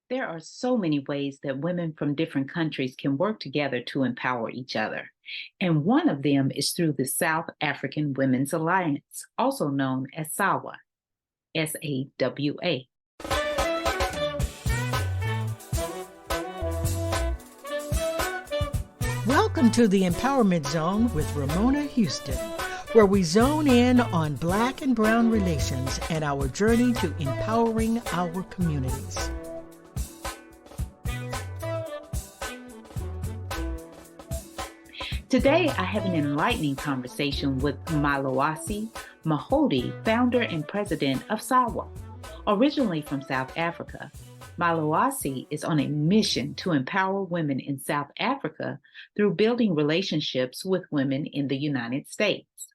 There are so many ways that women from different countries can work together to empower each other. And one of them is through the South African Women's Alliance, also known as SAWA, SAWA. Welcome to the Empowerment Zone with Ramona Houston, where we zone in on Black and Brown relations and our journey to empowering our communities. Today, I have an enlightening conversation with Maloase Mogodi, founder and president of SAWA. Originally from South Africa, Maloase is on a mission to empower women in South Africa through building relationships with women in the United States.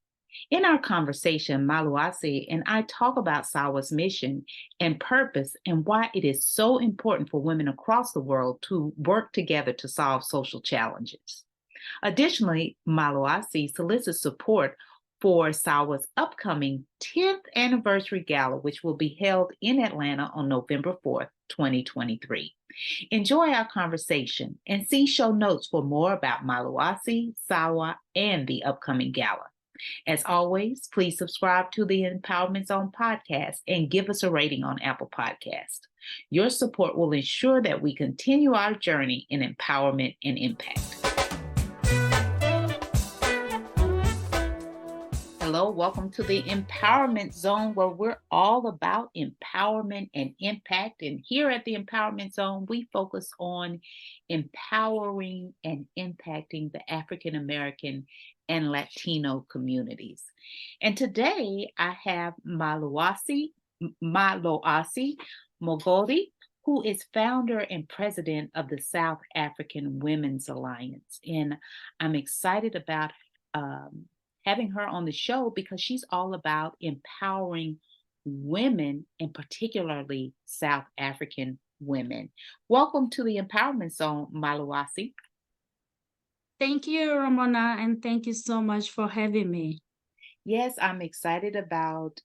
In our conversation, Maloase and I talk about SAWA's mission and purpose and why it is so important for women across the world to work together to solve social challenges. Additionally, Maloase solicits support for SAWA's upcoming 10th anniversary gala, which will be held in Atlanta on November 4th, 2023. Enjoy our conversation and see show notes for more about Maloase, SAWA, and the upcoming gala. As always, please subscribe to the Empowerment Zone podcast and give us a rating on Apple Podcasts. Your support will ensure that we continue our journey in empowerment and impact. Hello, welcome to the Empowerment Zone, where we're all about empowerment and impact. And here at the Empowerment Zone, we focus on empowering and impacting the African American and Latino communities. And today I have Maloase Mogodi, who is founder and president of the South African Women's Alliance. And I'm excited about having her on the show because she's all about empowering women, and particularly South African women. Welcome to the Empowerment Zone, Maloase. Thank you, Ramona, and thank you so much for having me. Yes, I'm excited about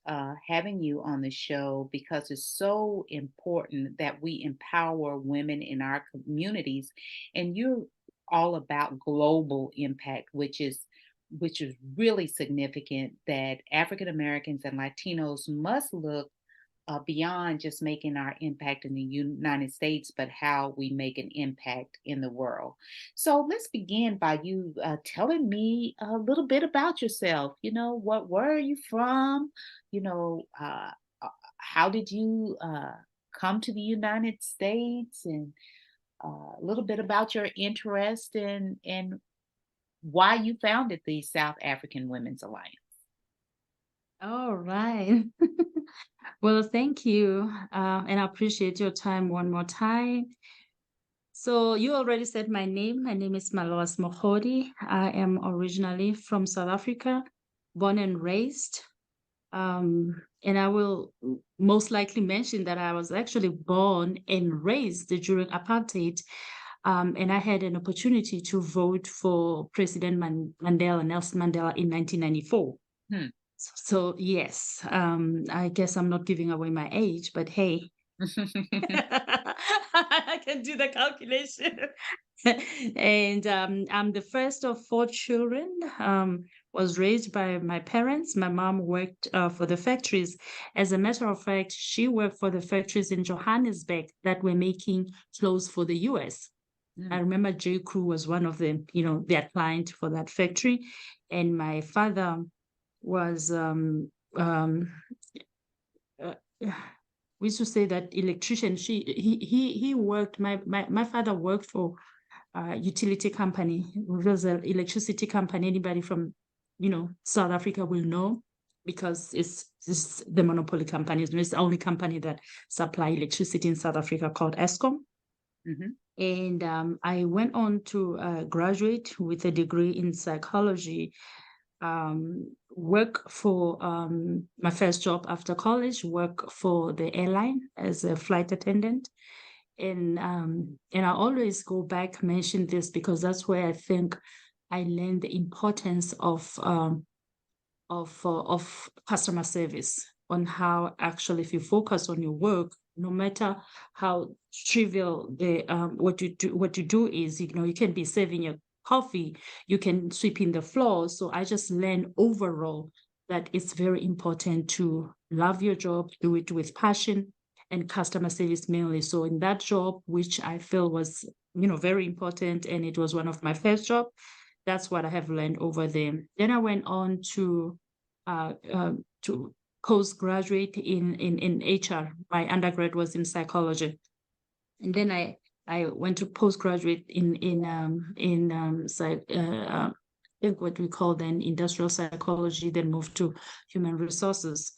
having you on the show because it's so important that we empower women in our communities. And you're all about global impact, which is really significant, that African Americans and Latinos must look beyond just making our impact in the United States, but how we make an impact in the world. So let's begin by you telling me a little bit about yourself. Where are you from? How did you come to the United States? And a little bit about your interest in why you founded the South African Women's Alliance. All right. Well, thank you. And I appreciate your time one more time. So you already said my name. My name is Maloase Mogodi. I am originally from South Africa, born and raised. And I will most likely mention that I was actually born and raised during apartheid. And I had an opportunity to vote for President Nelson Mandela in 1994. So yes, I guess I'm not giving away my age, but hey, I can do the calculation. And I'm the first of 4 children, was raised by my parents. My mom worked for the factories. As a matter of fact, she worked for the factories in Johannesburg that were making clothes for the US. I remember J. Crew was one of them, their client for that factory. And my father was, we used to say that electrician. He worked, my father worked for a utility company. It was an electricity company. Anybody from, South Africa will know, because it's the monopoly company. It's the only company that supply electricity in South Africa, called Eskom. And I went on to graduate with a degree in psychology, work for my first job after college, work for the airline as a flight attendant. And I always go back, mention this, because that's where I think I learned the importance of customer service, on how actually, if you focus on your work, no matter how trivial the what you do is, you can be serving your coffee, you can sweeping the floor. So I just learned overall that it's very important to love your job, do it with passion, and customer service mainly. So in that job, which I feel was, very important, and it was one of my first job, that's what I have learned over there. Then I went on to postgraduate in HR. My undergrad was in psychology, and then I went to postgraduate I think what we call then industrial psychology. Then moved to human resources,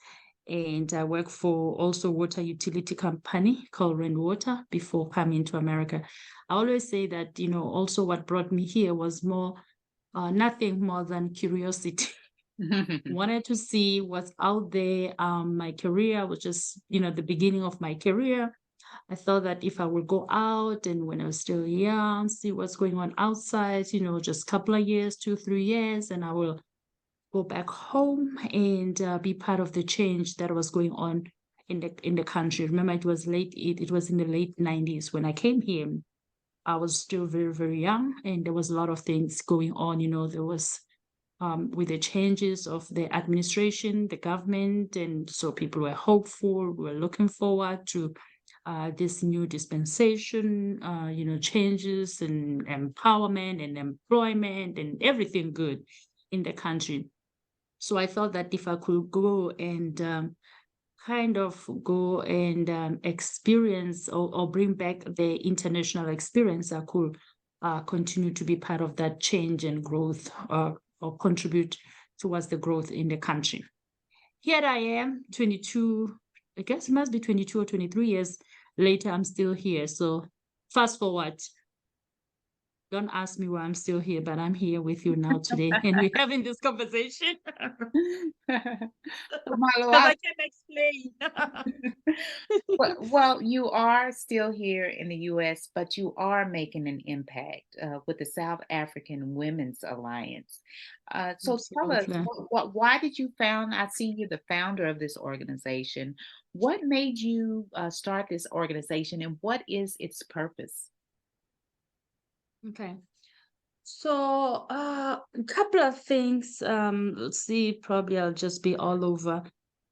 and I worked for also water utility company called Rainwater before coming to America. I always say that also what brought me here was more nothing more than curiosity. Wanted to see what's out there. My career was just, the beginning of my career. I thought that if I would go out and when I was still young, see what's going on outside, just a couple of years, 2-3 years, and I will go back home and be part of the change that was going on in the country. Remember, it was in the late 90s when I came here. I was still very, very young, and there was a lot of things going on. There was with the changes of the administration, the government, and so people were hopeful, were looking forward to this new dispensation, changes and empowerment and employment and everything good in the country. So I thought that if I could go and experience or bring back the international experience, I could continue to be part of that change and growth or contribute towards the growth in the country. Here I am, 22, I guess it must be 22 or 23 years later, I'm still here. So fast forward. Don't ask me why I'm still here, but I'm here with you now today, and we're having this conversation. Because I can't explain. Well, you are still here in the U.S., but you are making an impact with the South African Women's Alliance. So tell us, why did you I see you're the founder of this organization. What made you start this organization, and what is its purpose? Okay. So a couple of things. Let's see, probably I'll just be all over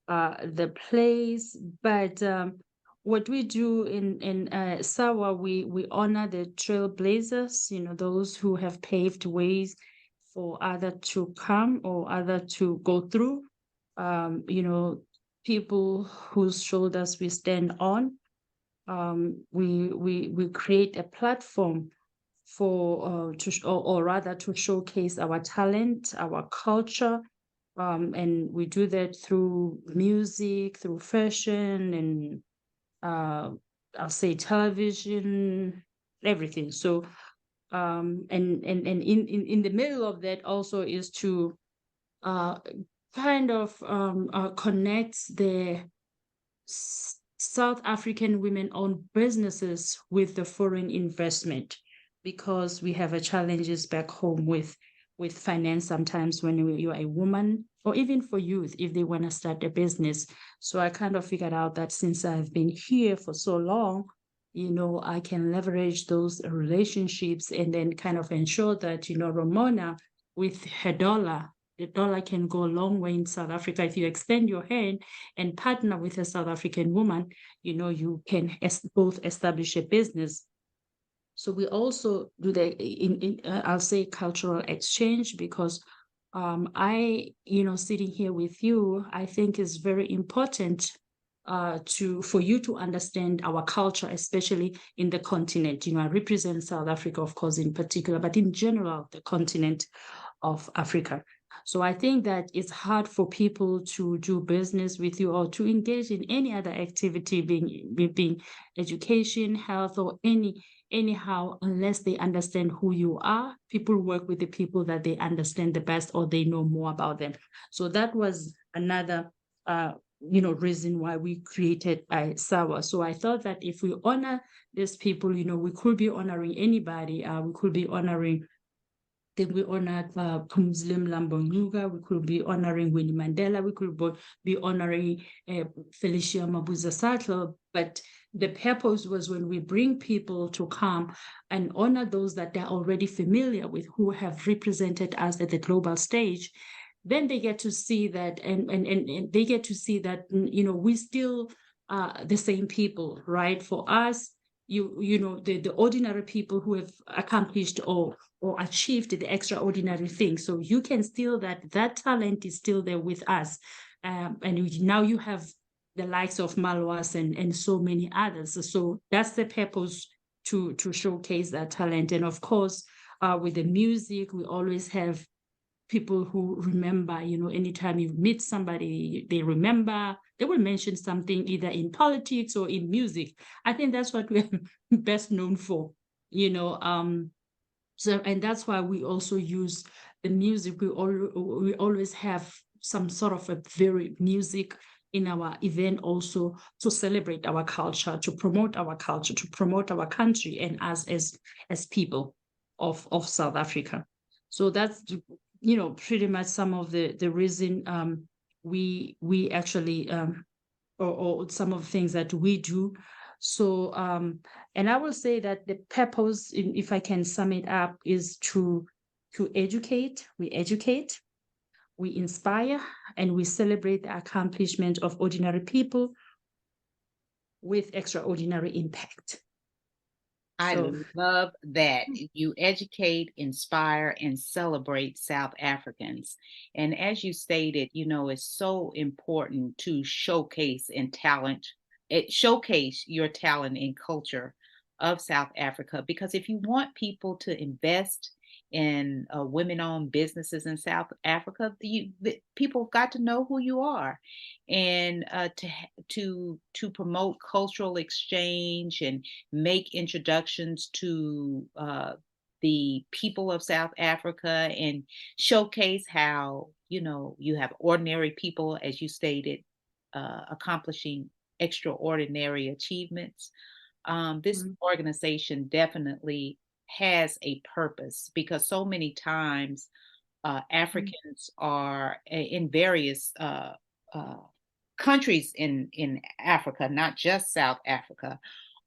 the place. But what we do in SAWA, we honor the trailblazers, those who have paved ways for other to come or other to go through, people whose shoulders we stand on. We create a platform for or rather to showcase our talent, our culture, and we do that through music, through fashion, and I'll say television, everything. So and in the middle of that also is to connect the South African women-owned businesses with the foreign investment, because we have challenges back home with finance sometimes when you are a woman, or even for youth if they want to start a business. So I kind of figured out that since I've been here for so long, I can leverage those relationships and then kind of ensure that, Ramona, with her dollar, the dollar can go a long way in South Africa. If you extend your hand and partner with a South African woman, you can both establish a business. So we also do I'll say cultural exchange, because I, sitting here with you, I think is very important for you to understand our culture, especially in the continent. I represent South Africa, of course, in particular, but in general, the continent of Africa. So I think that it's hard for people to do business with you or to engage in any other activity, being education, health, or anyhow, unless they understand who you are. People work with the people that they understand the best or they know more about them. So that was another reason why we created SAWA. So I thought that if we honor these people, we could be honoring anybody. We could be honoring Then we honored Muslim Lambonyuga. We could be honoring Winnie Mandela. We could be honoring Felicia Mabuza Sartlo. But the purpose was when we bring people to come and honor those that they're already familiar with, who have represented us at the global stage. Then they get to see that, and they get to see that, we still the same people, right? For us, the ordinary people who have accomplished or achieved the extraordinary thing. So you can still, that talent is still there with us. And now you have the likes of Maloase and so many others. So that's the purpose, to showcase that talent. And of course, with the music, we always have people who remember, anytime you meet somebody, they remember, they will mention something either in politics or in music. I think that's what we're best known for, So, and that's why we also use the music. We always have some sort of a very music in our event, also to celebrate our culture, to promote our culture, to promote our country and us as people of South Africa. So that's, pretty much some of the reason we actually or some of the things that we do. So and I will say that the purpose, if I can sum it up, is to educate. We educate, we inspire, and we celebrate the accomplishment of ordinary people with extraordinary impact. I love that. You educate, inspire, and celebrate South Africans. And as you stated, it's so important to showcase your talent and culture of South Africa, because if you want people to invest in women-owned businesses in South Africa, the people have got to know who you are, and to promote cultural exchange and make introductions to the people of South Africa, and showcase how you have ordinary people, as you stated, accomplishing extraordinary achievements. This organization definitely has a purpose, because so many times Africans are in various countries in Africa, not just South Africa,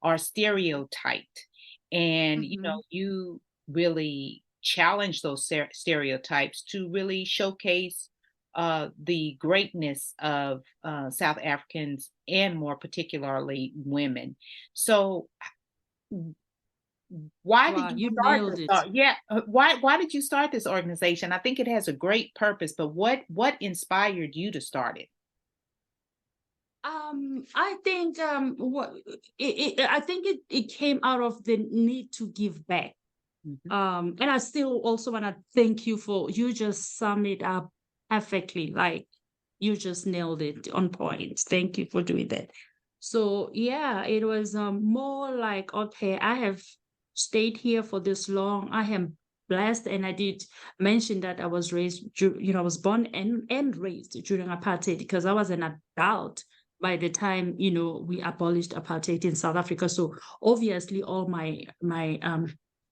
are stereotyped. And you really challenge those stereotypes to really showcase the greatness of South Africans, and more particularly women. So why did you start this? Yeah, why did you start this organization? I think it has a great purpose, but what inspired you to start it? I think I think it came out of the need to give back. And I still also want to thank you for, you just summed it up perfectly. Like, you just nailed it on point. Thank you for doing that. So yeah, it was more like, okay, I have stayed here for this long. I am blessed, and I did mention that I was raised, I was born and raised during apartheid, because I was an adult by the time we abolished apartheid in South Africa. So obviously, all my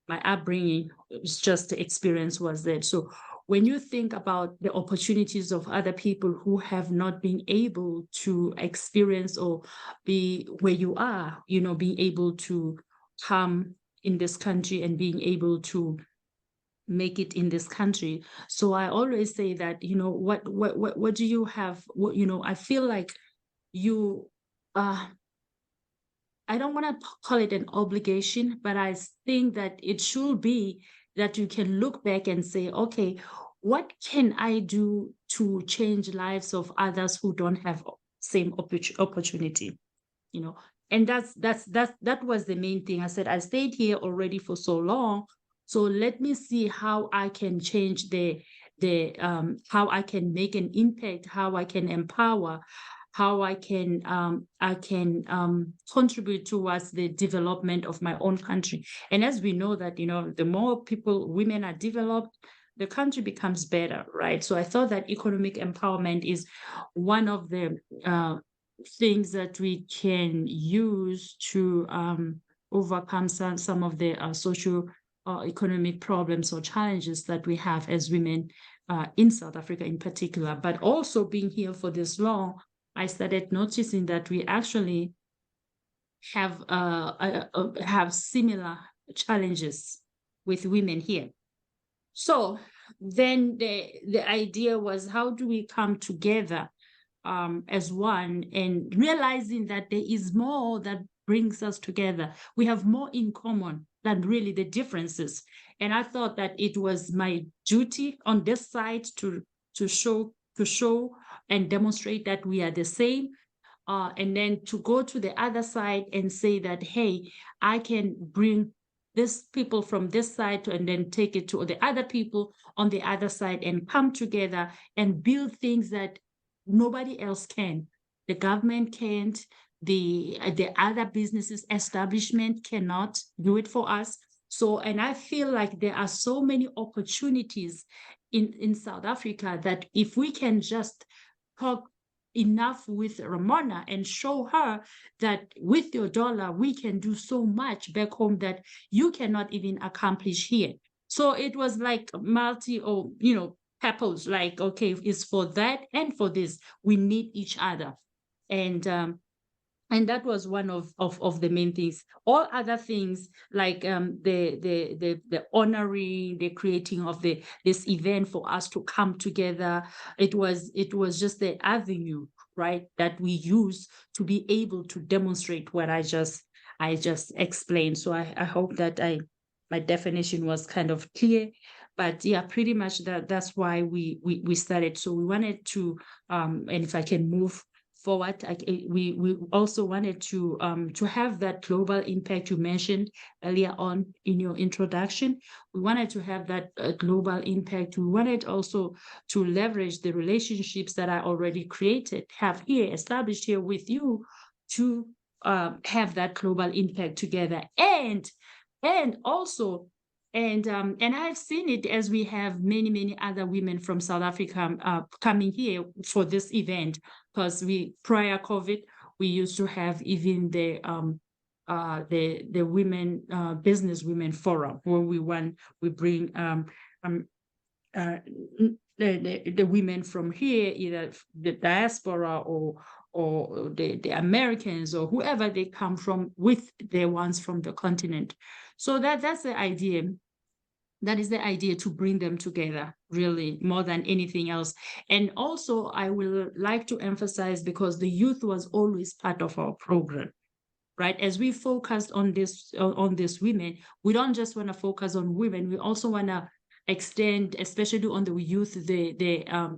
upbringing was just the experience was that. So when you think about the opportunities of other people who have not been able to experience or be where you are, being able to come in this country and being able to make it in this country. So I always say that, what do you have? I feel like you, I don't want to call it an obligation, but I think that it should be that you can look back and say, okay, what can I do to change lives of others who don't have same opportunity? And that was the main thing. I said, I stayed here already for so long, so let me see how I can change how I can make an impact, how I can empower, how I can contribute towards the development of my own country. And as we know that, the more women are developed, the country becomes better, right? So I thought that economic empowerment is one of the things that we can use to overcome some of the social economic problems or challenges that we have as women in South Africa in particular. But also being here for this long, I started noticing that we actually have similar challenges with women here. So then the idea was, how do we come together as one, and realizing that there is more that brings us together. We have more in common than really the differences. And I thought that it was my duty on this side to show and demonstrate that we are the same. And then to go to the other side and say that, hey, I can bring this people from this side and then take it to the other people on the other side and come together and build things that nobody else can. The government can't, the other businesses establishment cannot do it for us. So, and I feel like there are so many opportunities in South Africa that if we can just talk enough with Ramona and show her that with your dollar, we can do so much back home that you cannot even accomplish here. So it was like purpose, like, okay, it's for that and for this, we need each other. And that was one of the main things. All other things like the honoring, the creating of this event for us to come together, it was just the avenue, right, that we use to be able to demonstrate what I just explained. So I hope that my definition was kind of clear. But yeah, pretty much that's why we started. So we wanted to and if I can move forward, we also wanted to have that global impact you mentioned earlier on in your introduction. We wanted to have that global impact. We wanted also to leverage the relationships that I already created, established here with you, to have that global impact together. And also, and I've seen it as we have many other women from South Africa coming here for this event, because prior COVID, we used to have even the women business women forum, where we bring the women from here, either the diaspora or the Americans or whoever they come from, with the ones from the continent. So that's the idea. That is the idea, to bring them together, really, more than anything else. And also, I will like to emphasize, because the youth was always part of our program, right? As we focused on this women, we don't just want to focus on women. We also want to extend, especially on the youth, the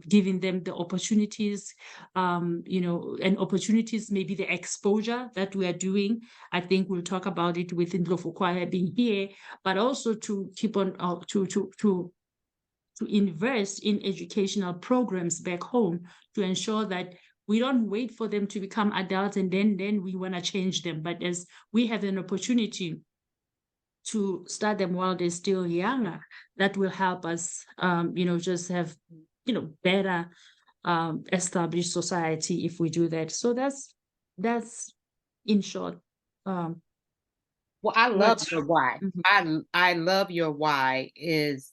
giving them the opportunities, and opportunities, maybe the exposure that we are doing. I think we'll talk about it with Ndlovu being here, but also to keep on to invest in educational programs back home, to ensure that we don't wait for them to become adults and then we want to change them. But as we have an opportunity to start them while they're still younger, that will help us, just have, better established society if we do that. So that's in short. Well, I love your why. I love your why. Is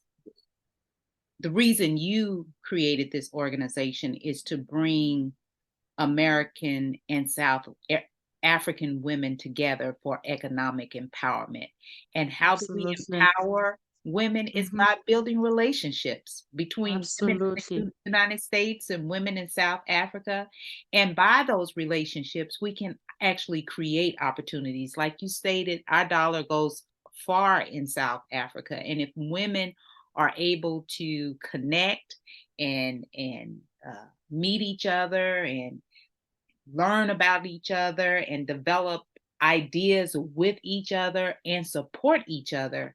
the reason you created this organization is to bring American and South African women together for economic empowerment. And how Absolutely. do we empower women? Is by building relationships between women in the United States and women in South Africa. And by those relationships, we can actually create opportunities. Like you stated, our dollar goes far in South Africa. And if women are able to connect and meet each other and learn about each other and develop ideas with each other and support each other,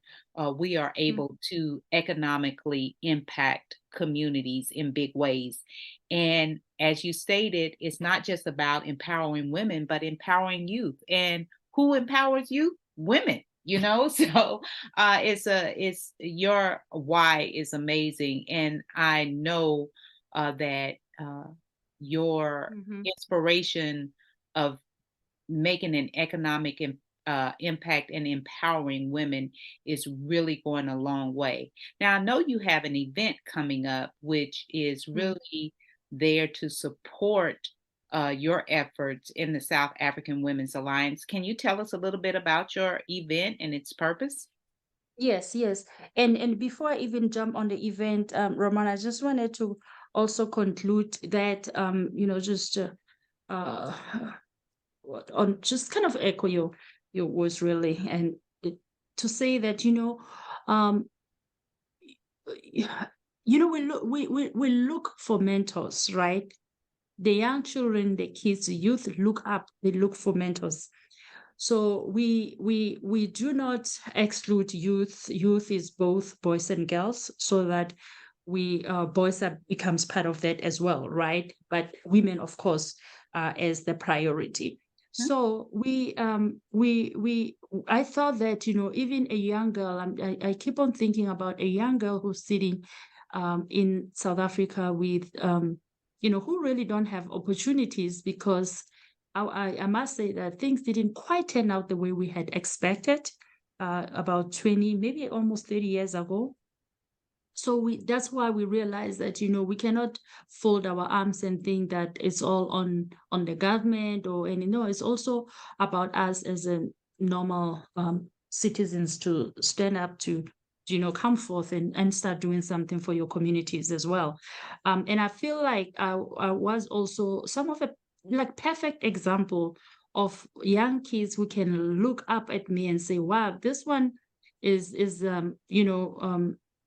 we are able to economically impact communities in big ways. And as you stated, it's not just about empowering women, but empowering youth. And who empowers youth? Women. So it's your why is amazing. And I know that your inspiration of making an economic impact and empowering women is really going a long way. Now, I know you have an event coming up, which is really there to support your efforts in the South African Women's Alliance. Can you tell us a little bit about your event and its purpose? Yes, yes. And before I even jump on the event, Ramona, I just wanted to also conclude that just uh on just kind of echo your words really, and to say that um we look for mentors, right? The young children, the kids, the youth look up, they look for mentors. So we do not exclude youth. Youth is both boys and girls, so that we boys are becomes part of that as well, right? But women, of course, as the priority. So we I thought that even a young girl. I keep on thinking about a young girl who's sitting in South Africa with who really don't have opportunities, because I must say that things didn't quite turn out the way we had expected about 20, maybe almost 30 years ago. So that's why we realized that we cannot fold our arms and think that it's all on the government or any. No, it's also about us as a normal citizens to stand up to come forth and start doing something for your communities as well. And I feel like I was also some of a like perfect example of young kids who can look up at me and say, wow, this one is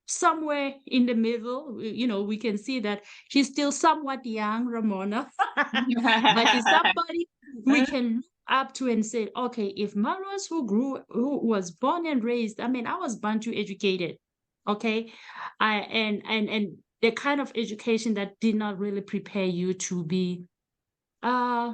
somewhere in the middle. We can see that she's still somewhat young, Ramona, but is somebody we can look up to and say, okay, if Maloase, who was born and raised, I mean, I was Bantu educated, okay, and the kind of education that did not really prepare you to be uh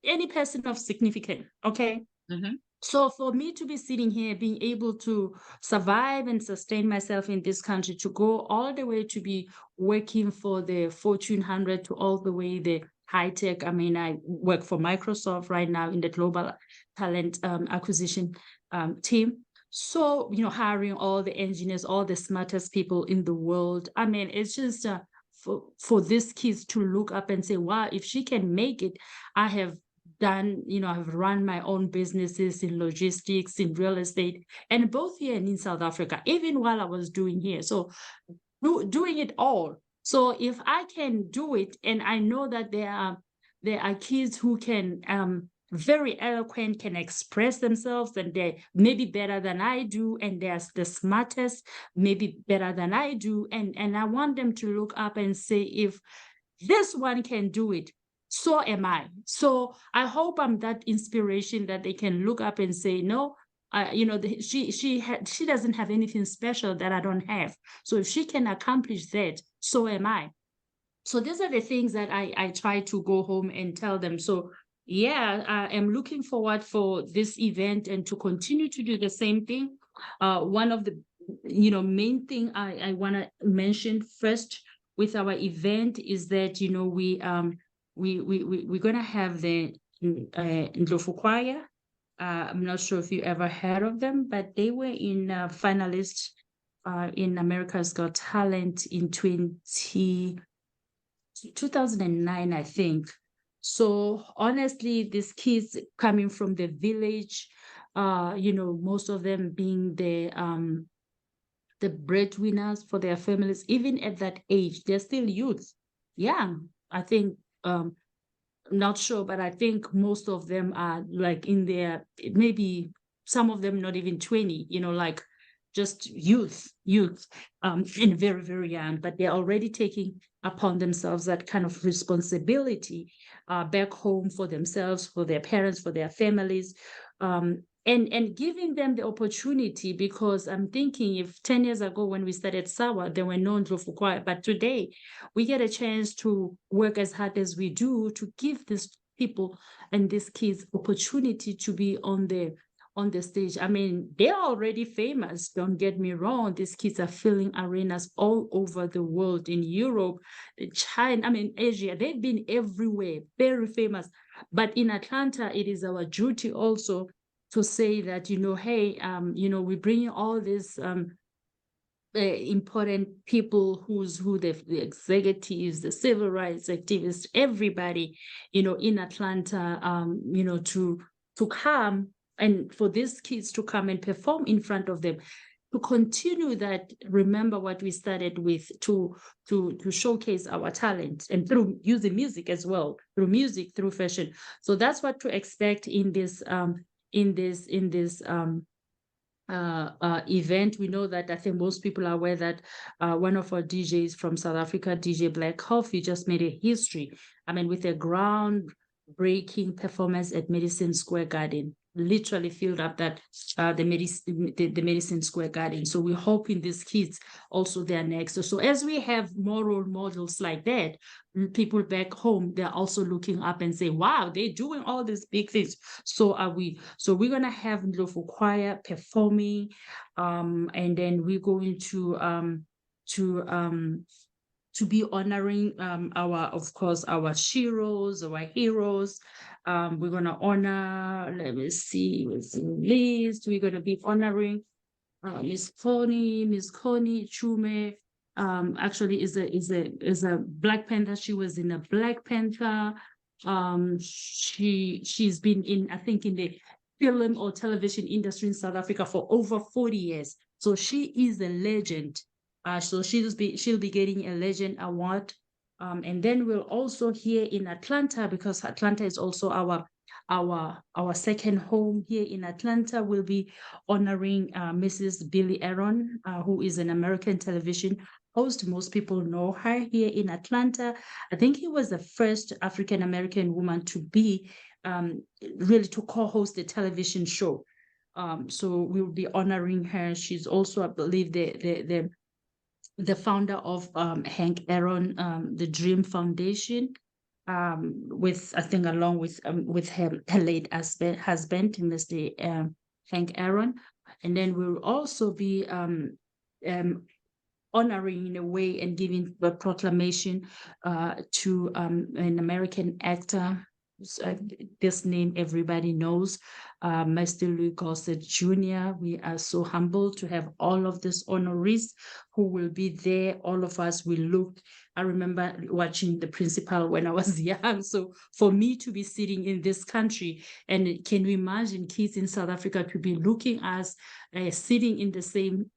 any person of significance, okay. Mhm. So for me to be sitting here, being able to survive and sustain myself in this country, to go all the way to be working for the Fortune 100 to all the way the high tech. I mean, I work for Microsoft right now in the global talent acquisition team. So, hiring all the engineers, all the smartest people in the world. I mean, it's just for these kids to look up and say, wow, if she can make it, I have done, I've run my own businesses in logistics, in real estate, and both here and in South Africa, even while I was doing here. So doing it all. So if I can do it, and I know that there are kids who can very eloquent, can express themselves, and they maybe better than I do, and they're the smartest, maybe better than I do. And I want them to look up and say, if this one can do it, so am I. So I hope I'm that inspiration that they can look up and say, no, she doesn't have anything special that I don't have. So if she can accomplish that, so am I. So these are the things that I try to go home and tell them. So yeah, I am looking forward for this event and to continue to do the same thing. One of the main thing I want to mention first with our event is that we're gonna have the Ndlovu Choir. I'm not sure if you ever heard of them, but they were in finalists in America's Got Talent in 2009, I think. So honestly, these kids coming from the village, most of them being the breadwinners for their families, even at that age, they're still youth, young. I think not sure, but I think most of them are like in their, maybe some of them not even 20, like just youth, and very, very young, but they're already taking upon themselves that kind of responsibility back home for themselves, for their parents, for their families, and giving them the opportunity, because I'm thinking if 10 years ago when we started SAWA, there were no Ndlovu Choir, but today we get a chance to work as hard as we do to give these people and these kids opportunity to be on the stage. I mean, they're already famous, don't get me wrong. These kids are filling arenas all over the world, in Europe, China, I mean, Asia. They've been everywhere, very famous. But in Atlanta, it is our duty also to say that, hey, we bring in all these important people who the executives, the civil rights activists, everybody, in Atlanta, to come, and for these kids to come and perform in front of them, to continue that. Remember what we started with, to showcase our talent, and through using music as well, through music, through fashion. So that's what to expect in this event. We know that, I think most people are aware that one of our DJs from South Africa, DJ Black Coffee, just made a history. I mean, with a groundbreaking performance at Madison Square Garden, literally filled up that the Madison Square Garden. So we're hoping these kids also they're next. So as we have more role models like that, people back home, they're also looking up and say, wow, they're doing all these big things. So are we. So we're gonna have Ndlovu Choir performing, and then we're going to be honoring of course, our sheroes, our heroes. We're gonna honor, let me see what's in the list. We're gonna be honoring Miss Connie Chume. Actually is a Black Panther. She was in a Black Panther. She's been in, I think, in the film or television industry in South Africa for over 40 years. So she is a legend. So she'll be getting a Legend Award. And then we'll also here in Atlanta, because Atlanta is also our second home here in Atlanta, we'll be honoring Mrs. Billy Aaron, who is an American television host. Most people know her here in Atlanta. I think he was the first African-American woman to be really to co-host a television show. So we'll be honoring her. She's also, I believe, the founder of Hank Aaron, the Dream Foundation, with, I think, along with her late husband, Mr. Hank Aaron. And then we'll also be honoring in a way and giving the proclamation to an American actor. This name everybody knows, Mr. Louis Gossett Jr. We are so humbled to have all of these honorees who will be there. All of us will look. I remember watching The Principal when I was young. So for me to be sitting in this country, and can you imagine kids in South Africa to be looking us sitting in the same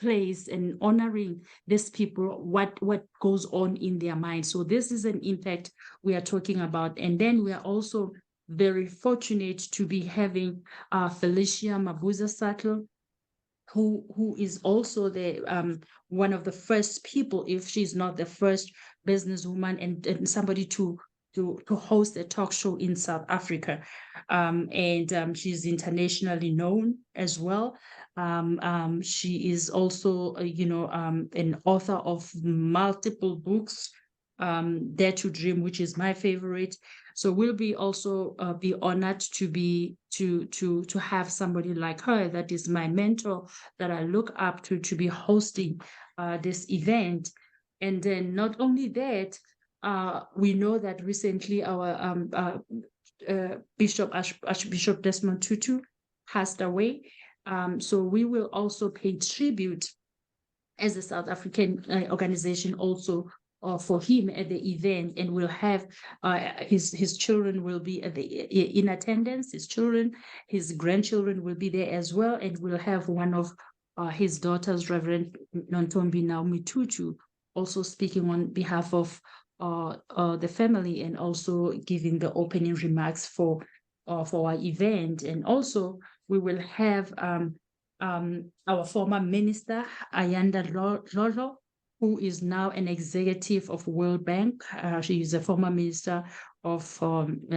place and honoring these people, what goes on in their mind. So this is an impact we are talking about. And then we are also very fortunate to be having Felicia Mabuza Sattler, who is also the one of the first people, if she's not the first businesswoman and somebody to host a talk show in South Africa. And she's internationally known as well. She is also, an author of multiple books, Dare to Dream, which is my favorite. So we'll be also be honored to have somebody like her that is my mentor, that I look up to be hosting this event. And then not only that, we know that recently our Archbishop Desmond Tutu passed away. So we will also pay tribute as a South African organization also for him at the event, and we'll have his children will be in attendance. His children, his grandchildren will be there as well, and we'll have one of his daughters, Reverend Nontombi Naomi Tutu, also speaking on behalf of the family and also giving the opening remarks for our event. And also we will have our former minister, Ayanda Lolo, who is now an executive of World Bank. She is a former minister of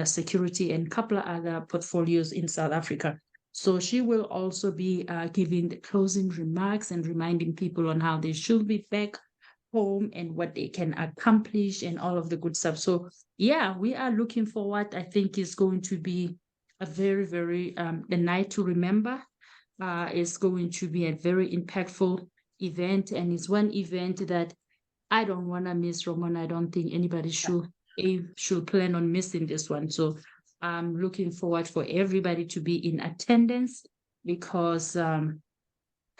security and a couple of other portfolios in South Africa. So she will also be giving the closing remarks and reminding people on how they should be back home and what they can accomplish and all of the good stuff. So yeah, we are looking forward. I think it's going to be a very, very a night to remember. It's going to be a very impactful event, and it's one event that I don't want to miss, Ramona. I don't think anybody should plan on missing this one. So I'm looking forward for everybody to be in attendance because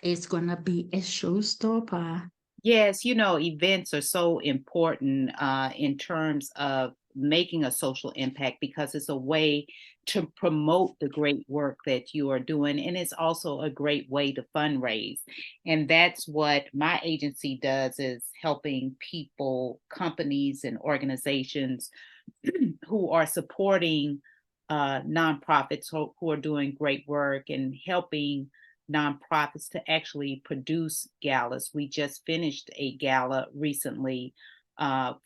it's gonna be a showstopper. Yes, events are so important in terms of making a social impact because it's a way to promote the great work that you are doing. And it's also a great way to fundraise. And that's what my agency does, is helping people, companies, and organizations who are supporting nonprofits who are doing great work and helping nonprofits to actually produce galas. We just finished a gala recently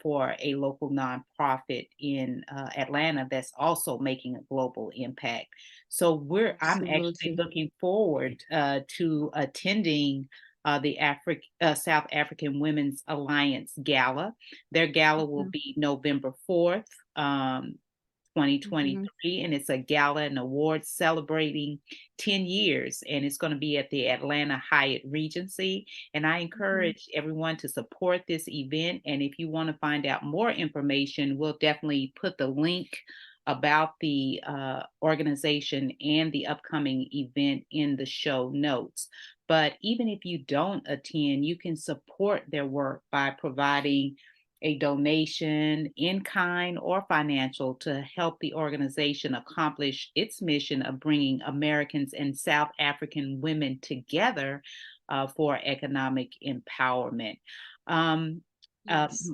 for a local nonprofit in Atlanta that's also making a global impact. So I'm actually Absolutely. looking forward to attending South African Women's Alliance Gala. Their gala will be November 4th. 2023, and it's a gala and awards celebrating 10 years, and it's going to be at the Atlanta Hyatt Regency. And I encourage everyone to support this event. And if you want to find out more information, we'll definitely put the link about the organization and the upcoming event in the show notes. But even if you don't attend, you can support their work by providing a donation in kind or financial to help the organization accomplish its mission of bringing Americans and South African women together for economic empowerment. Yes.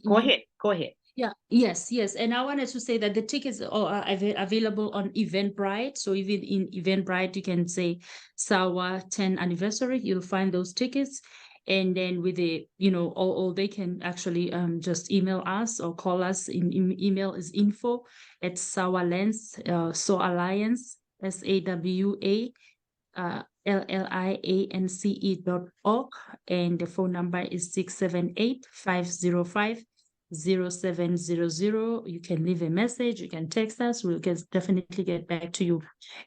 Go ahead. Yeah, yes. And I wanted to say that the tickets are available on Eventbrite. So even in Eventbrite, you can say SAWA 10 anniversary, you'll find those tickets. And then with the, or they can actually just email us or call us. Email is info@SAWALANCE, Alliance, SAWA, LLIANCE.org. And the phone number is 678-505-0700. You can leave a message, you can text us, we'll definitely get back to you.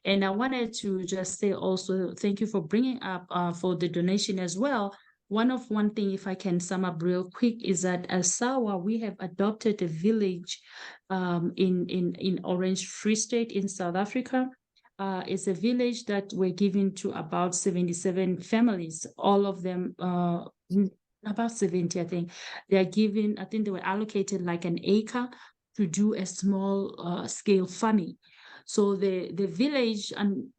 And I wanted to just say also, thank you for bringing up for the donation as well. One thing, if I can sum up real quick, is that as SAWA, we have adopted a village in Orange Free State in South Africa. It's a village that we're giving to about 77 families, all of them, about 70, I think. I think they were allocated like an acre to do a small scale farming. So the village, and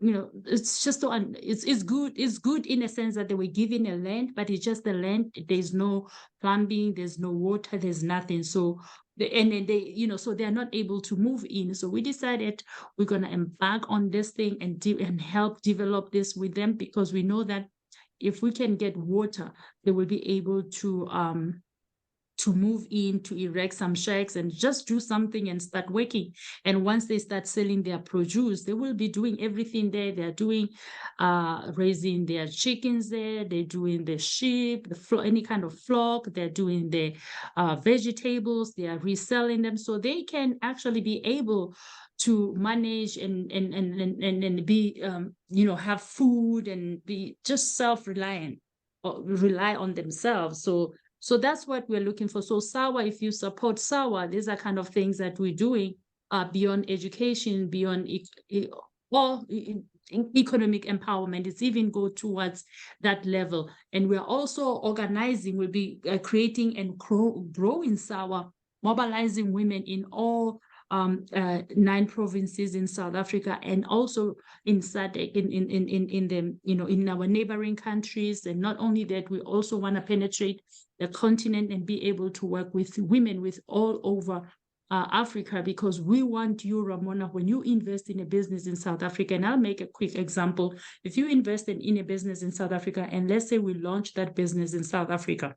it's just it's good in a sense that they were given a land, but it's just the land. There's no plumbing, there's no water, there's nothing. So so they're not able to move in. So we decided we're gonna embark on this thing and help develop this with them, because we know that if we can get water, they will be able to move in, to erect some shacks and just do something and start working. And once they start selling their produce, they will be doing everything there. They're doing raising their chickens there. They're doing the sheep, any kind of flock. They're doing the vegetables. They are reselling them. So they can actually be able to manage and be, have food and be just self-reliant or rely on themselves. So that's what we're looking for. So SAWA, if you support SAWA, these are kind of things that we're doing beyond education, beyond economic empowerment. It's even go towards that level. And we're also organizing, we'll be creating and growing SAWA, mobilizing women in all 9 provinces in South Africa, and also in SADC, in our neighboring countries. And not only that, we also want to penetrate the continent and be able to work with women with all over Africa, because we want you, Ramona, when you invest in a business in South Africa, and I'll make a quick example. If you invest in a business in South Africa, and let's say we launch that business in South Africa,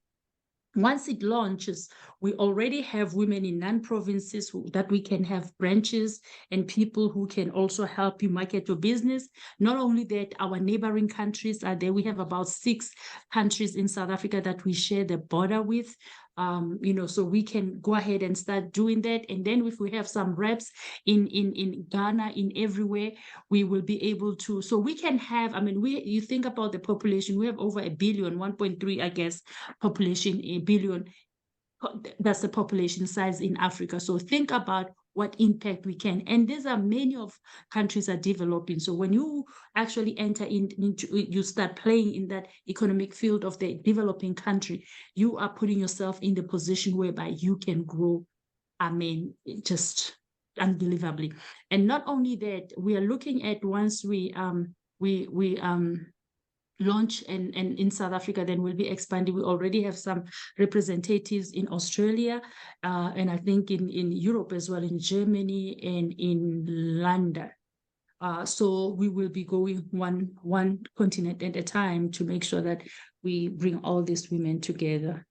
once it launches, we already have women in 9 provinces that we can have branches and people who can also help you market your business. Not only that, our neighboring countries are there. We have about 6 countries in South Africa that we share the border with. So we can go ahead and start doing that. And then if we have some reps in Ghana, in everywhere, we will be able to. So we can have, you think about the population, we have over 1 billion, 1.3, I guess, population, 1 billion. that's the population size in Africa. So think about what impact we can. And these are many of countries are developing. So when you actually enter into, you start playing in that economic field of the developing country, you are putting yourself in the position whereby you can grow. I mean, just unbelievably. And not only that, we are looking at once we launch and in South Africa, then we'll be expanding. We already have some representatives in Australia, and I think in Europe as well, in Germany and in London. So we will be going one continent at a time to make sure that we bring all these women together.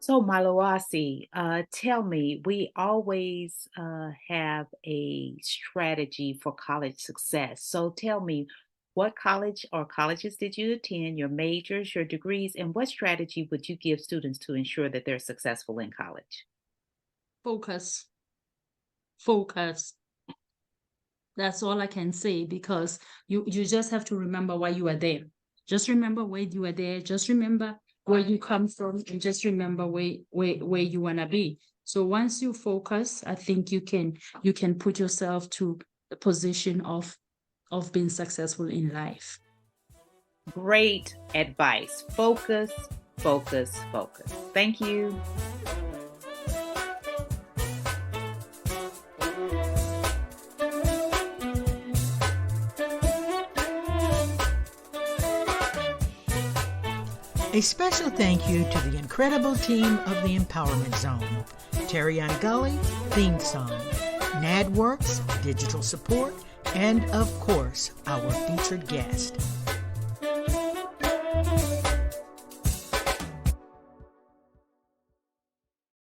So Maloase, tell me, we always have a strategy for college success. So tell me, what college or colleges did you attend, your majors, your degrees, and what strategy would you give students to ensure that they're successful in college? Focus. That's all I can say, because you just have to remember why you are there. Just remember why you are there. Just remember where you come from, and just remember where you want to be. So once you focus, I think you can put yourself to the position of being successful in life. Great advice. Focus, focus, focus. Thank you. A special thank you to the incredible team of the Empowerment Zone. Terry Gully, theme song. NADWorks, digital support, and of course, our featured guest.